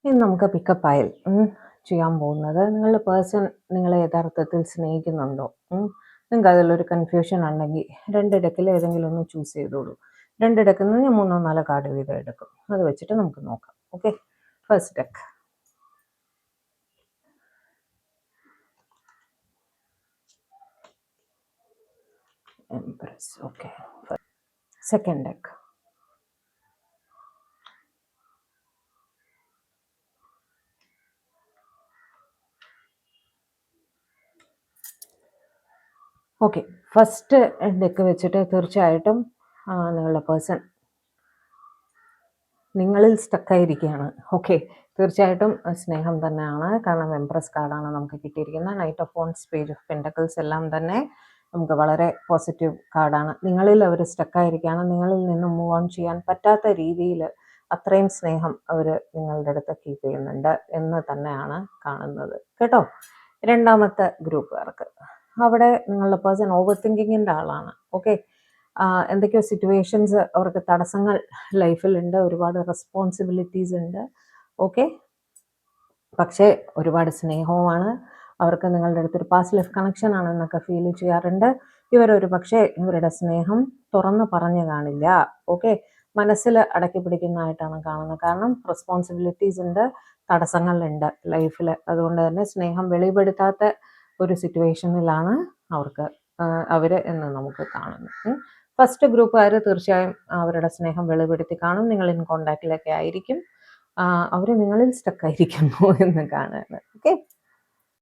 ഇനി നമുക്ക് പിക്കപ്പ് ആയിൽ ചെയ്യാൻ പോകുന്നത് നിങ്ങളുടെ പേഴ്സൺ നിങ്ങളെ യഥാർത്ഥത്തിൽ സ്നേഹിക്കുന്നുണ്ടോ? നിങ്ങൾക്ക് അതിലൊരു കൺഫ്യൂഷൻ ഉണ്ടെങ്കിൽ 2 ഡെക്കിൽ ഏതെങ്കിലും ഒന്ന് ചൂസ് ചെയ്തോളൂ. 2 ഡെക്കിൽ നിന്ന് ഞാൻ 3-4 കാർഡ് വീതം എടുക്കും. അത് വെച്ചിട്ട് നമുക്ക് നോക്കാം. Okay, first deck. Empress. Okay, second deck. Okay, first deck വെച്ചിട്ട് തീർച്ചയായിട്ടും നിങ്ങളുടെ പേഴ്സൺ നിങ്ങളിൽ സ്റ്റക്കായിരിക്കുകയാണ്. ഓക്കെ, തീർച്ചയായിട്ടും സ്നേഹം തന്നെയാണ്. കാരണം എംപ്രസ് കാർഡാണ് നമുക്ക് കിട്ടിയിരിക്കുന്നത്. Knight of wands, page of pentacles എല്ലാം തന്നെ നമുക്ക് വളരെ പോസിറ്റീവ് കാർഡാണ്. നിങ്ങളിൽ അവർ സ്റ്റക്കായിരിക്കുകയാണ്. നിങ്ങളിൽ നിന്ന് മൂവ് ഓൺ ചെയ്യാൻ പറ്റാത്ത രീതിയിൽ അത്രയും സ്നേഹം അവർ നിങ്ങളുടെ അടുത്ത് കീപ്പ് ചെയ്യുന്നുണ്ട് എന്ന് തന്നെയാണ് കാണുന്നത് കേട്ടോ. രണ്ടാമത്തെ ഗ്രൂപ്പുകാർക്ക് അവിടെ നിങ്ങളുടെ പേഴ്സൺ ഓവർ തിങ്കിങ്ങിൻ്റെ ആളാണ്. ഓക്കെ, എന്തൊക്കെയോ സിറ്റുവേഷൻസ് അവർക്ക് തടസ്സങ്ങൾ ലൈഫിലുണ്ട്, ഒരുപാട് റെസ്പോൺസിബിലിറ്റീസ് ഉണ്ട്. ഓക്കെ, പക്ഷേ ഒരുപാട് സ്നേഹവുമാണ് അവർക്ക്. നിങ്ങളുടെ അടുത്തൊരു പാസ്റ്റ് ലൈഫ് കണക്ഷൻ ആണെന്നൊക്കെ ഫീൽ ചെയ്യാറുണ്ട്. ഇവരൊരു പക്ഷേ ഇവരുടെ സ്നേഹം തുറന്ന് പറഞ്ഞു കാണില്ല. ഓക്കെ, മനസ്സിൽ അടക്കി പിടിക്കുന്നതായിട്ടാണ് കാണുന്നത്. കാരണം റെസ്പോൺസിബിലിറ്റീസ് ഉണ്ട്, തടസ്സങ്ങളുണ്ട് ലൈഫിൽ. അതുകൊണ്ട് തന്നെ സ്നേഹം വെളിപ്പെടുത്താത്ത ഒരു സിറ്റുവേഷനിലാണ് അവർ എന്ന് നമുക്ക് കാണുന്നു. ഫസ്റ്റ് ഗ്രൂപ്പുകാർ തീർച്ചയായും അവരുടെ സ്നേഹം വെളിപ്പെടുത്തി കാണും. നിങ്ങൾ ഇൻ കോണ്ടാക്റ്റിലൊക്കെ ആയിരിക്കും. അവർ നിങ്ങളിൽ സ്റ്റക്കായിരിക്കുന്നു എന്ന് കാണുന്നത്. ഓക്കെ,